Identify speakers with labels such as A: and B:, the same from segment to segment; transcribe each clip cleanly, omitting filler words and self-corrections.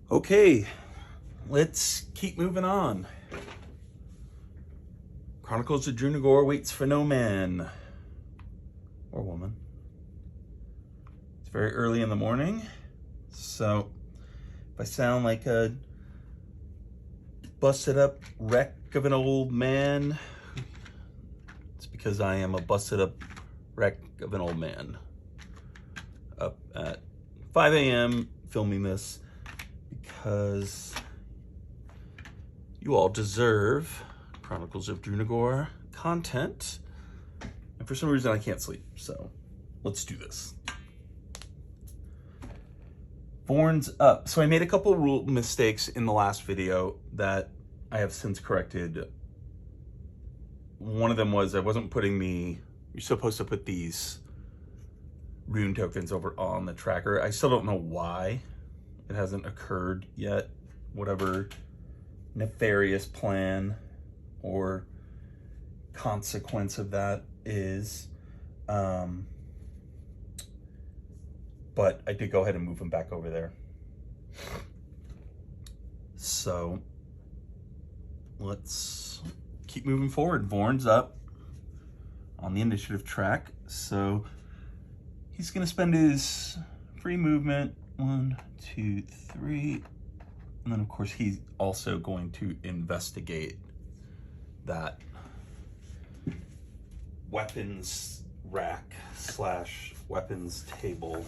A: Okay, let's keep moving on. Chronicles of Drunagor waits for no man or woman. It's very early in the morning, so if I sound like a busted up wreck of an old man, it's because I am a busted up wreck of an old man. Up at 5 a.m. filming this because you all deserve Chronicles of Drunagor content, and for some reason I can't sleep, so let's do this. Vorn's up. So I made a couple rule mistakes in the last video that I have since corrected. One of them was I wasn't putting you're supposed to put these rune tokens over on the tracker. I still don't know why it hasn't occurred yet, whatever nefarious plan or consequence of that is. But I did go ahead and move them back over there. So let's keep moving forward. Vorn's up on the initiative track. So he's gonna spend his free movement, 1, 2, 3. And then of course he's also going to investigate that weapons rack slash weapons table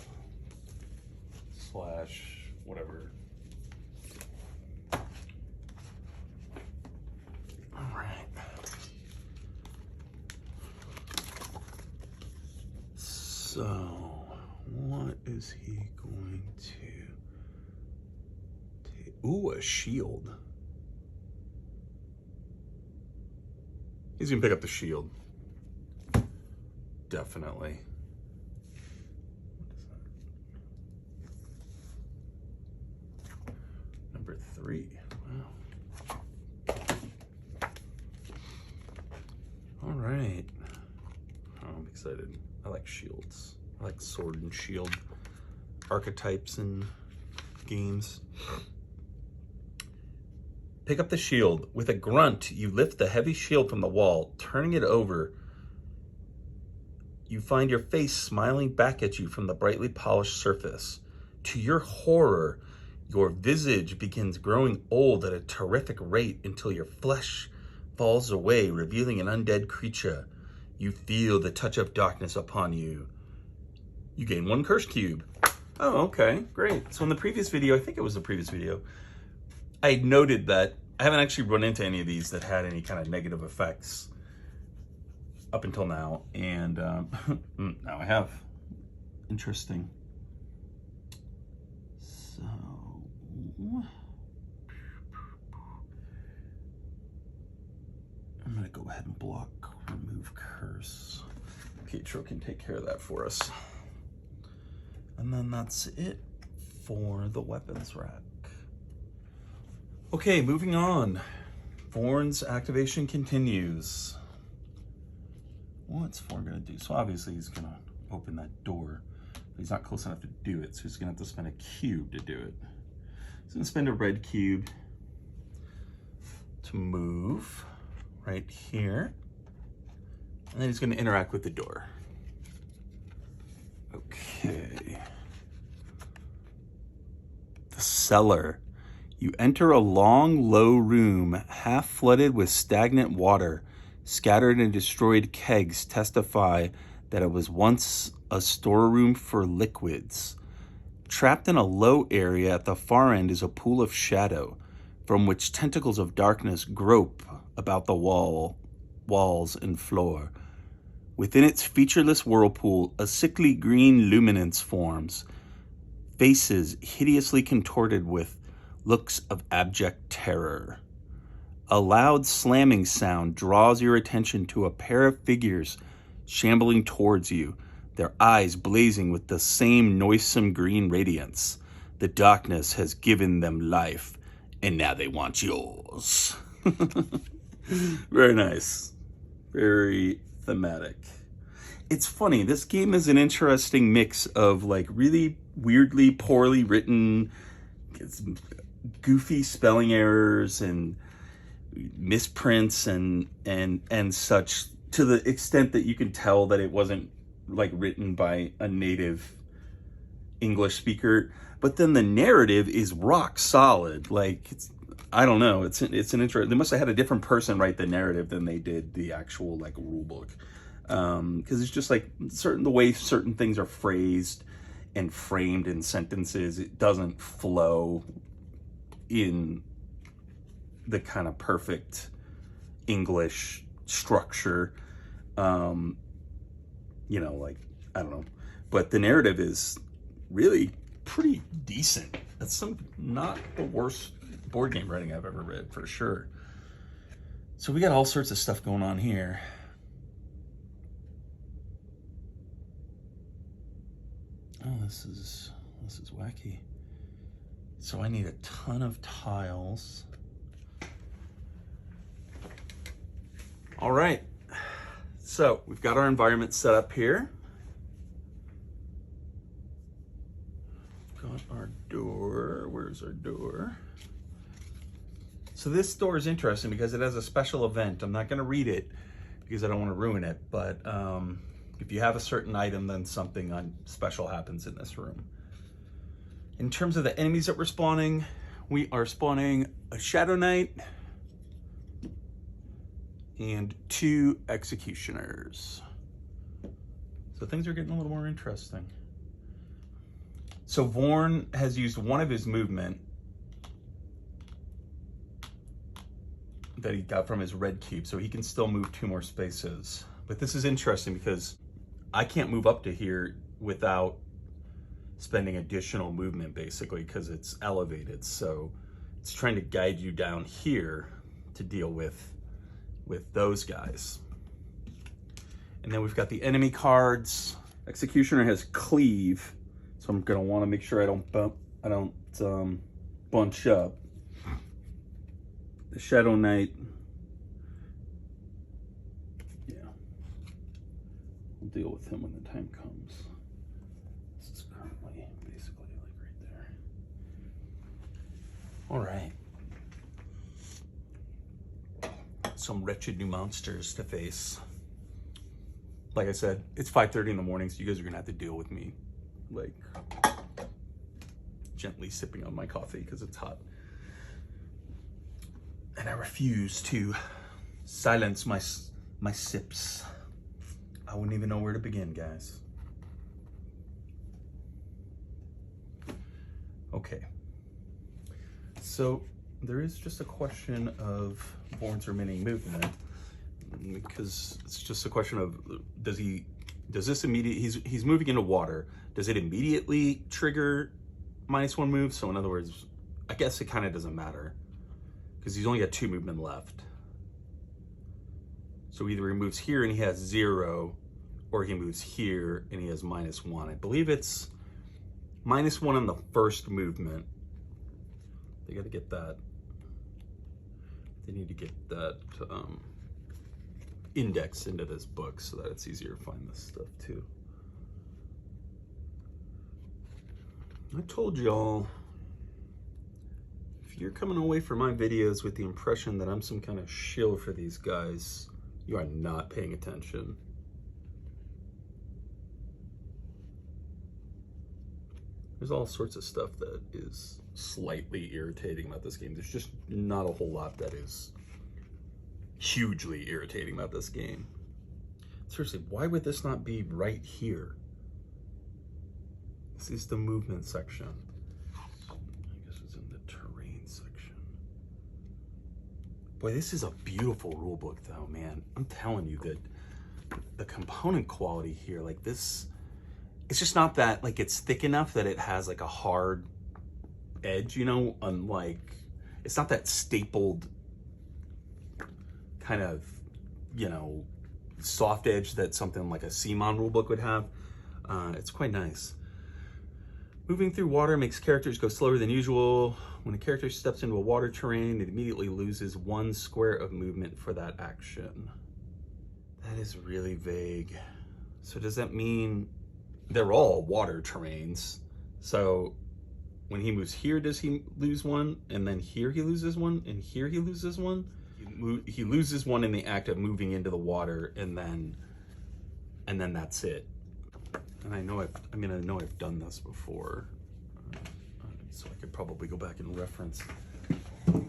A: slash whatever. All right. So what is he going to take? Ooh, a shield. He's gonna pick up the shield. Definitely. Number 3. Wow. All right. Oh, I'm excited. I like shields. I like sword and shield archetypes in games. Pick up the shield. With a grunt, you lift the heavy shield from the wall, turning it over. You find your face smiling back at you from the brightly polished surface. To your horror, your visage begins growing old at a terrific rate until your flesh falls away, revealing an undead creature. You feel the touch of darkness upon you. You gain 1 curse cube. Oh, okay, great. So in the previous video, I think it was the previous video, I noted that I haven't actually run into any of these that had any kind of negative effects up until now, and now I have. Interesting. So I'm gonna go ahead and block, remove curse. Pietro can take care of that for us. And then that's it for the weapons rack. Okay, moving on. Vorn's activation continues. What's Vorn gonna do? So obviously he's gonna open that door, but he's not close enough to do it, so he's gonna have to spend a cube to do it. He's gonna spend a red cube to move right here, and then he's gonna interact with the door. Okay. The cellar. You enter a long, low room, half flooded with stagnant water. Scattered and destroyed kegs testify that it was once a storeroom for liquids. Trapped in a low area at the far end is a pool of shadow, from which tentacles of darkness grope about the walls and floor. Within its featureless whirlpool, a sickly green luminance forms, faces hideously contorted with looks of abject terror. A loud slamming sound draws your attention to a pair of figures shambling towards you, their eyes blazing with the same noisome green radiance. The darkness has given them life, and now they want yours. Very nice. Very thematic. It's funny, this game is an interesting mix of like really weirdly poorly written, it's goofy spelling errors and misprints and such, to the extent that you can tell that it wasn't like written by a native English speaker. But then the narrative is rock solid. Like, it's, I don't know, it's an intro. They must have had a different person write the narrative than they did the actual like rule book, because it's just like the way certain things are phrased and framed in sentences, it doesn't flow in the kind of perfect English structure. You know, like, I don't know, but the narrative is really pretty decent. That's not the worst board game writing I've ever read, for sure. So we got all sorts of stuff going on here. Oh, this is wacky. So I need a ton of tiles. All right. So we've got our environment set up here. Got our door. Where's our door? So this door is interesting because it has a special event. I'm not going to read it because I don't want to ruin it, but if you have a certain item, then something special happens in this room. In terms of the enemies that we're spawning, we are spawning a Shadow Knight and 2 Executioners. So things are getting a little more interesting. So Vorn has used one of his movement that he got from his red cube, so he can still move 2 more spaces. But this is interesting because I can't move up to here without spending additional movement, basically, because it's elevated. So it's trying to guide you down here to deal with those guys. And then we've got the enemy cards. Executioner has Cleave, so I'm gonna want to make sure I don't bunch up. The Shadow Knight, yeah, we'll deal with him when the time comes. This is currently basically like right there. All right. Some wretched new monsters to face. Like I said, it's 5:30 in the morning, so you guys are gonna have to deal with me, like, gently sipping on my coffee because it's hot. And I refuse to silence my sips. I wouldn't even know where to begin, guys. Okay. So there is just a question of Vorn's remaining movement, because it's just a question of does this immediately, he's moving into water, does it immediately trigger -1 move? So in other words, I guess it kind of doesn't matter because he's only got 2 movement left. So either he moves here and he has 0, or he moves here and he has -1. I believe it's -1 on the first movement. They got to get that. They need to get that index into this book so that it's easier to find this stuff too. I told y'all, if you're coming away from my videos with the impression that I'm some kind of shill for these guys, you are not paying attention. There's all sorts of stuff that is slightly irritating about this game. There's just not a whole lot that is hugely irritating about this game. Seriously, why would this not be right here? This is the movement section. I guess it's in the terrain section. Boy, this is a beautiful rule book though, man. I'm telling you that the component quality here, like this, it's just not that, like, it's thick enough that it has like a hard edge, you know, unlike, it's not that stapled kind of, you know, soft edge that something like a CMON rulebook would have. It's quite nice. Moving through water makes characters go slower than usual. When a character steps into a water terrain, it immediately loses 1 square of movement for that action. That is really vague. So does that mean they're all water terrains? So when he moves here, does he lose one? And then here he loses one, and here he loses one? He loses one in the act of moving into the water, and then that's it. And I know I've done this before, so I could probably go back and reference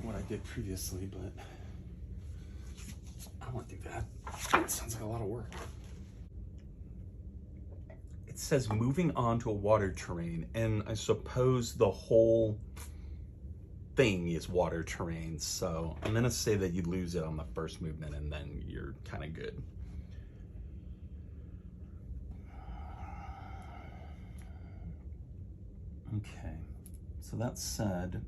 A: what I did previously, but I won't do that. It sounds like a lot of work. It says moving on to a water terrain, and I suppose the whole thing is water terrain, so I'm gonna say that you lose it on the first movement and then you're kind of good. Okay, so that said,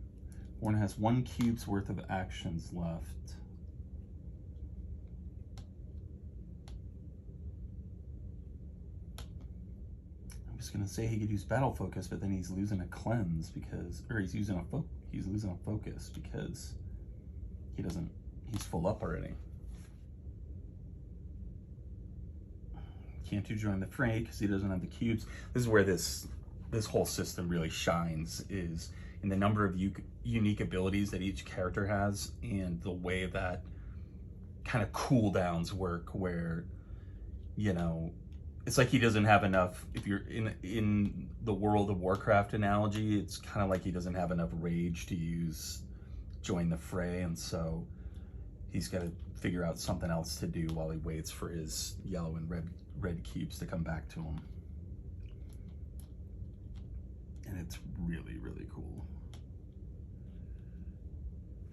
A: Warren has 1 cube's worth of actions left. I'm just gonna say he could use battle focus, but then he's losing a cleanse because, or he's losing a focus because he's full up already. Can't join the fray because he doesn't have the cubes. This is where this whole system really shines, is in the number of unique abilities that each character has and the way that kind of cooldowns work, where, you know, it's like he doesn't have enough. If you're in the World of Warcraft analogy, it's kind of like he doesn't have enough rage to use join the fray, and so he's got to figure out something else to do while he waits for his yellow and red cubes to come back to him. And it's really, really cool.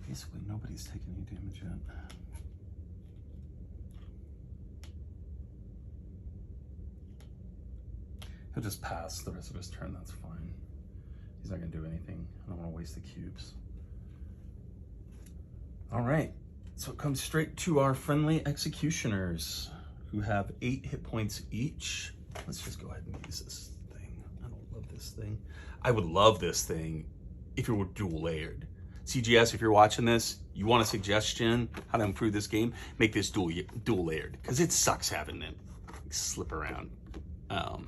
A: Basically, nobody's taking any damage yet. He'll just pass the rest of his turn, that's fine. He's not gonna do anything. I don't wanna waste the cubes. All right, so it comes straight to our friendly executioners, who have 8 hit points each. Let's just go ahead and use this thing. I don't love this thing. I would love this thing if it were dual layered. CGS, if you're watching this, you want a suggestion how to improve this game, make this dual layered, because it sucks having it slip around.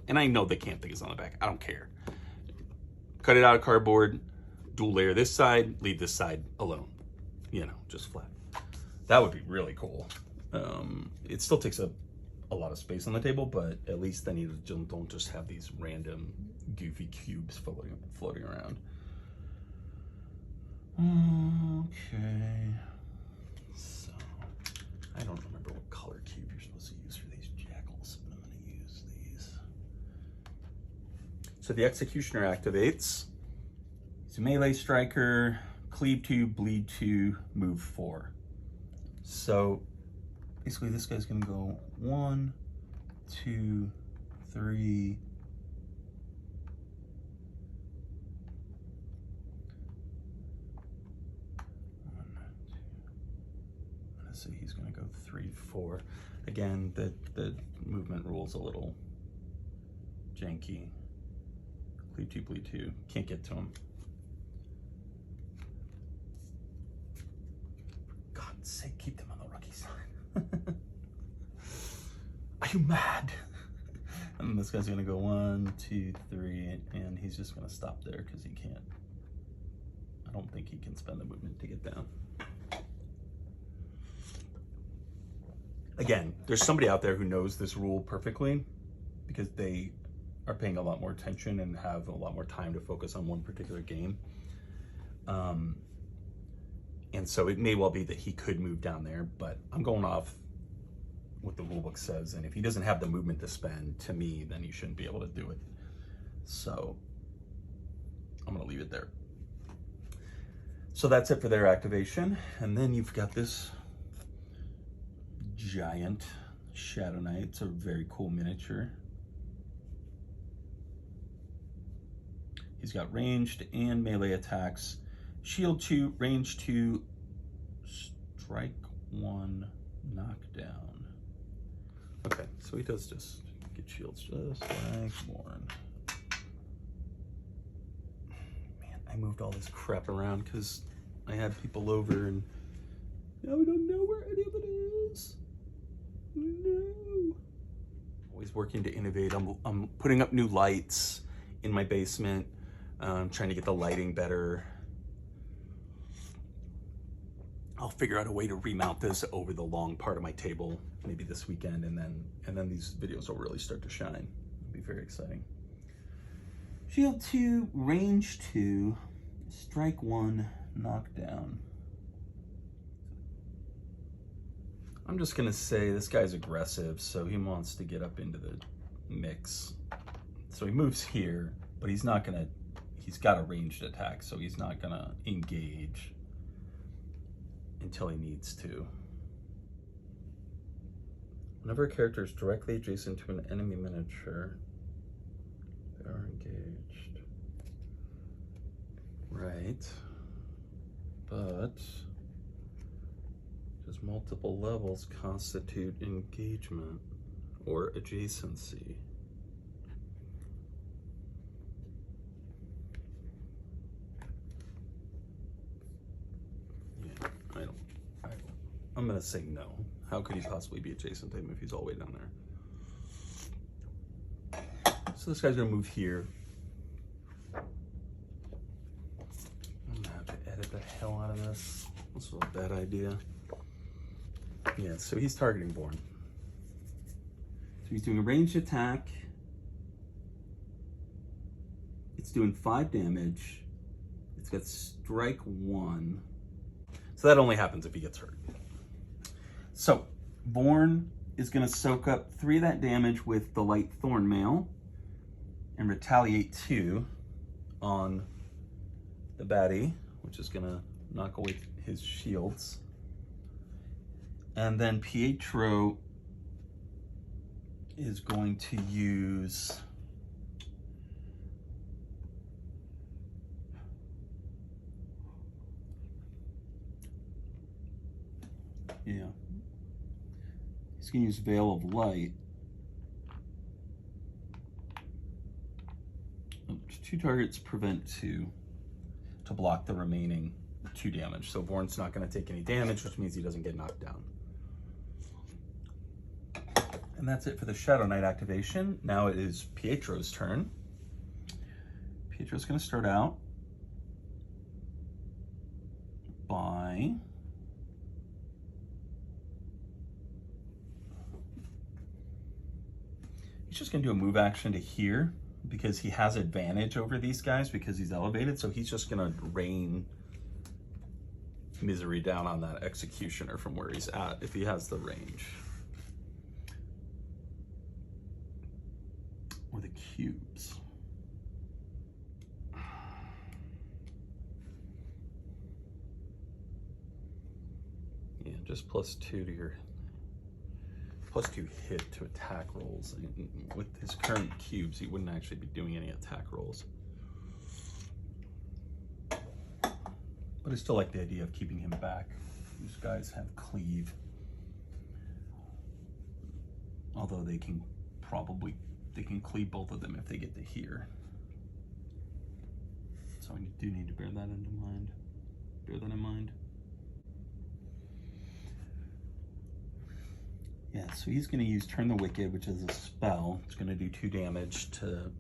A: And I know the camp thing is on the back. I don't care. Cut it out of cardboard, dual layer this side, leave this side alone. You know, just flat. That would be really cool. It still takes up a lot of space on the table, but at least then you don't just have these random goofy cubes floating around. Okay. So, I don't remember what color cube you're supposed to use for these jackals, but I'm going to use these. So the Executioner activates. He's a melee striker, cleave 2, bleed 2, move 4. So basically this guy's going to go 1, 2, 3, 1, 2. I'm going to say he's going to go 3, 4. Again, the movement rule's a little janky. Cleave 2, bleed 2. Can't get to him. For God's sake, keep them on the rookie side. Are you mad? And this guy's gonna go 1, 2, 3, and he's just gonna stop there because he can't. I don't think he can spend the movement to get down. Again, there's somebody out there who knows this rule perfectly because they are paying a lot more attention and have a lot more time to focus on one particular game. And so it may well be that he could move down there, but I'm going off what the rulebook says, and if he doesn't have the movement to spend, to me, then he shouldn't be able to do it. So I'm gonna leave it there. So that's it for their activation. And then you've got this giant Shadow Knight. It's a very cool miniature. He's got ranged and melee attacks. Shield 2, range 2, strike 1, knockdown. Okay, so he does just get shields just like Warren. Man, I moved all this crap around because I had people over and now we don't know where any of it is. No. Always working to innovate. I'm putting up new lights in my basement. Trying to get the lighting better. I'll figure out a way to remount this over the long part of my table, maybe this weekend, and then these videos will really start to shine. It'll be very exciting. Shield 2, range 2, strike 1, knockdown. I'm just gonna say this guy's aggressive, so he wants to get up into the mix. So he moves here, but he's got a ranged attack, so he's not gonna engage until he needs to. Whenever a character is directly adjacent to an enemy miniature, they are engaged. Right. But does multiple levels constitute engagement or adjacency? I'm gonna say no. How could he possibly be adjacent to him if he's all the way down there? So this guy's gonna move here. I'm gonna have to edit the hell out of this. This was a bad idea. Yeah, so he's targeting Born. So he's doing a ranged attack. It's doing 5 damage. It's got strike 1. So that only happens if he gets hurt. So Born is going to soak up 3 of that damage with the light thorn mail and retaliate 2 on the baddie, which is going to knock away his shields. And then Pietro is going to use he's going to use Veil of Light. 2 targets prevent 2 to block the remaining 2 damage. So Born's not going to take any damage, which means he doesn't get knocked down. And that's it for the Shadow Knight activation. Now it is Pietro's turn. Pietro's going to start out by he's just going to do a move action to here because he has advantage over these guys because he's elevated. So he's just going to rain misery down on that executioner from where he's at if he has the range. Or the cubes. Yeah, just +2 to your +2 hit to attack rolls. With his current cubes, he wouldn't actually be doing any attack rolls. But I still like the idea of keeping him back. These guys have cleave. Although they can cleave both of them if they get to here. So I do need to bear that in mind. Yeah, so he's going to use Turn the Wicked, which is a spell. It's going to do 2 damage to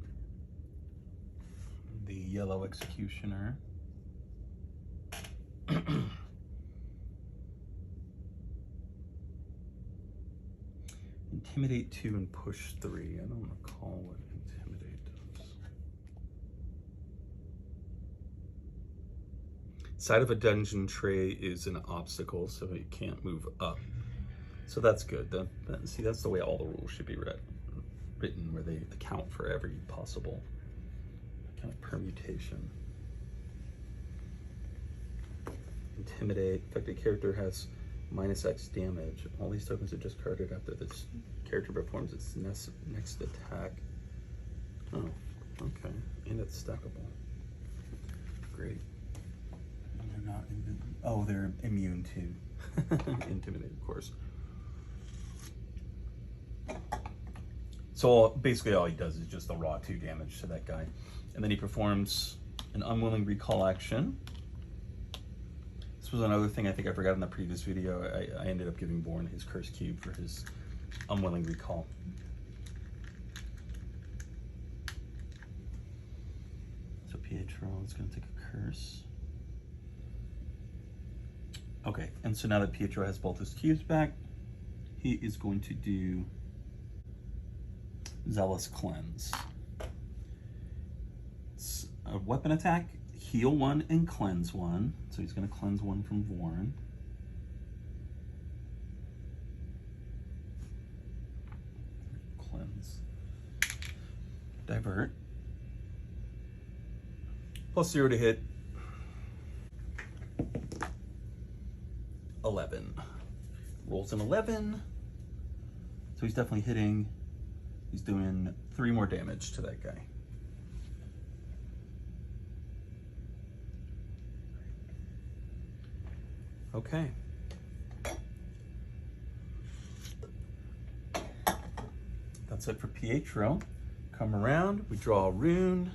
A: the yellow executioner. Intimidate 2 and push 3. I don't recall what Intimidate does. Side of a dungeon tray is an obstacle, so it can't move up. So that's good. See, that's the way all the rules should be written, where they account for every possible kind of permutation. Intimidate. Affected character has -X damage. All these tokens are discarded after this character performs its next attack. Oh, okay. And it's stackable. Great. And they're not oh, they're immune to Intimidate, of course. So basically all he does is just the raw 2 damage to that guy. And then he performs an unwilling recall action. This was another thing I think I forgot in the previous video. I ended up giving Born his Cursed Cube for his unwilling recall. So Pietro it's going to take a curse. Okay, and so now that Pietro has both his cubes back, he is going to do Zealous Cleanse. It's a weapon attack, heal 1 and cleanse 1. So he's going to cleanse 1 from Vorin. Cleanse. Divert. +0 to hit. 11. Rolls an 11. So he's definitely hitting. He's doing 3 more damage to that guy. Okay. That's it for Pietro. Come around, we draw a rune.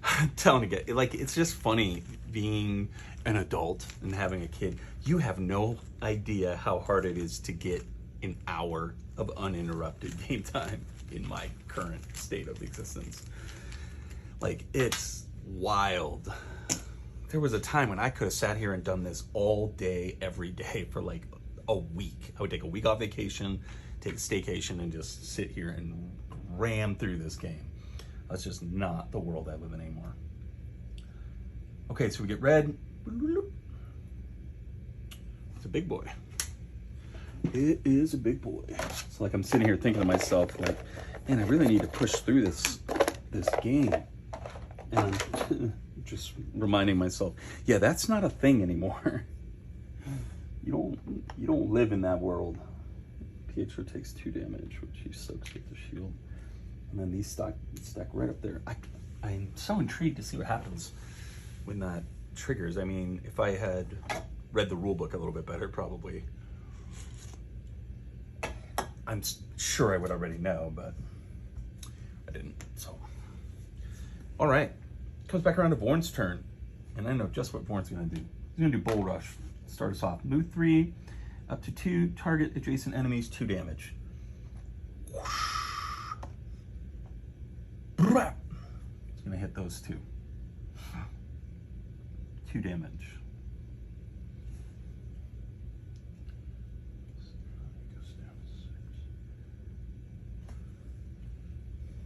A: I'm telling you, like, it's just funny being an adult and having a kid. You have no idea how hard it is to get an hour of uninterrupted game time in my current state of existence. Like, it's wild. There was a time when I could have sat here and done this all day, every day for like a week. I would take a week off vacation, take a staycation, and just sit here and ram through this game. That's just not the world I live in anymore. Okay, so we get red. It's a big boy. It is a big boy. It's like I'm sitting here thinking to myself, like, man, I really need to push through this game. And I'm just reminding myself, yeah, that's not a thing anymore. You don't live in that world. Pietro takes 2 damage, which he soaks with the shield. And then these stack right up there. I'm so intrigued to see what happens when that triggers. I mean, if I had read the rule book a little bit better, probably. I'm sure I would already know, but I didn't, so. All right, comes back around to Vorn's turn, and I know just what Vorn's gonna do. He's gonna do Bull Rush. Start us off. Move 3, up to 2, target adjacent enemies, 2 damage. It's gonna hit those 2. 2 damage.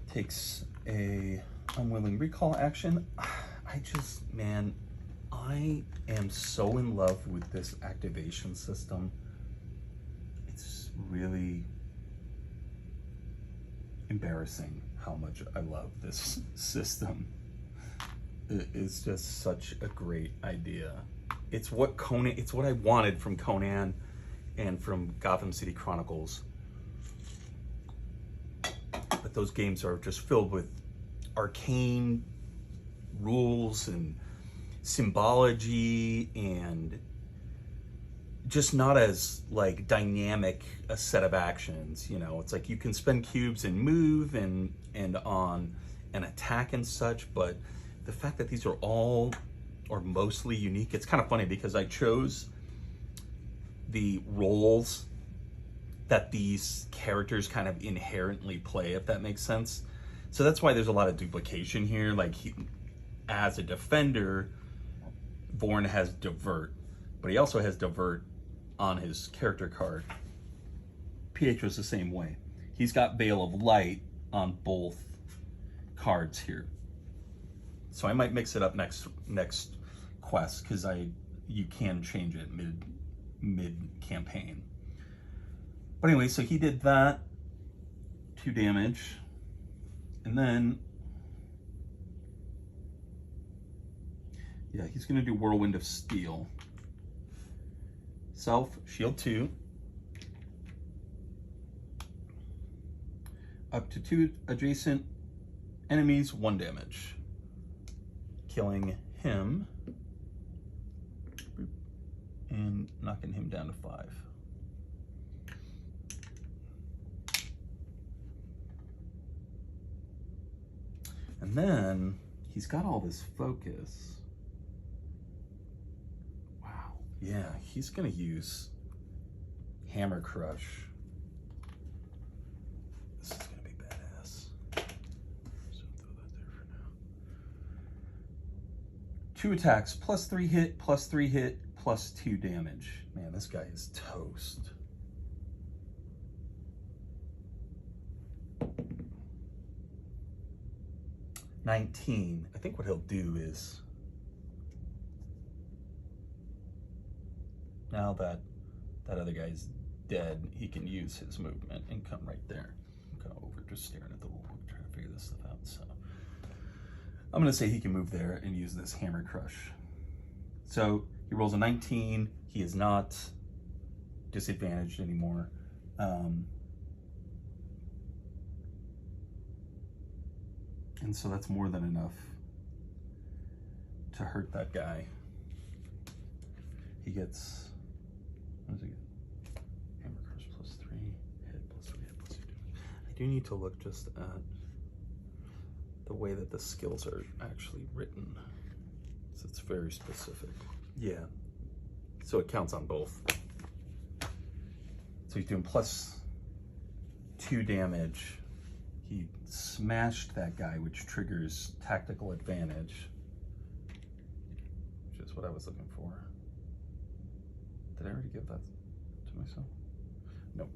A: Takes a unwilling recall action. I am so in love with this activation system. It's really embarrassing how much I love this system. It is just such a great idea. It's what I wanted from Conan and from Gotham City Chronicles. But those games are just filled with arcane rules and symbology and just not as like dynamic a set of actions. You know, it's like you can spend cubes and move and on an attack and such, but the fact that these are all or mostly unique, it's kind of funny because I chose the roles that these characters kind of inherently play, if that makes sense. So that's why there's a lot of duplication here. Like, as a defender, Vorn has divert, but he also has divert on his character card. Pietro's the same way. He's got Veil of Light on both cards here. So I might mix it up next quest, because you can change it mid campaign. But anyway, so he did that, 2 damage, and then yeah, he's gonna do Whirlwind of Steel. Self, shield 2. Up to 2 adjacent enemies, 1 damage. Killing him and knocking him down to 5. And then he's got all this focus. Wow. Yeah, he's gonna use Hammer Crush. This is gonna be badass. So throw that there for now. 2 attacks, +3 hit, +3 hit, +2 damage. Man, this guy is toast. $19. I think what he'll do is, now that that other guy's dead, he can use his movement and come right there. I'm kind of over just staring at the wall, trying to figure this stuff out. So I'm gonna say he can move there and use this Hammer Crush. So he rolls a 19. He is not disadvantaged anymore. And so that's more than enough to hurt that guy. He gets, what does he get? Hammer Crush +3, hit +3, hit +2. I do need to look just at the way that the skills are actually written. So it's very specific. Yeah, so it counts on both. So he's doing +2 damage. He smashed that guy, which triggers tactical advantage, which is what I was looking for. Did I already give that to myself? Nope.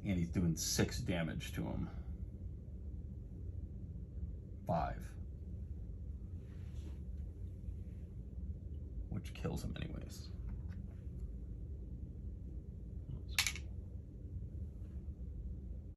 A: And he's doing 6 damage to him. 5. Which kills him anyways.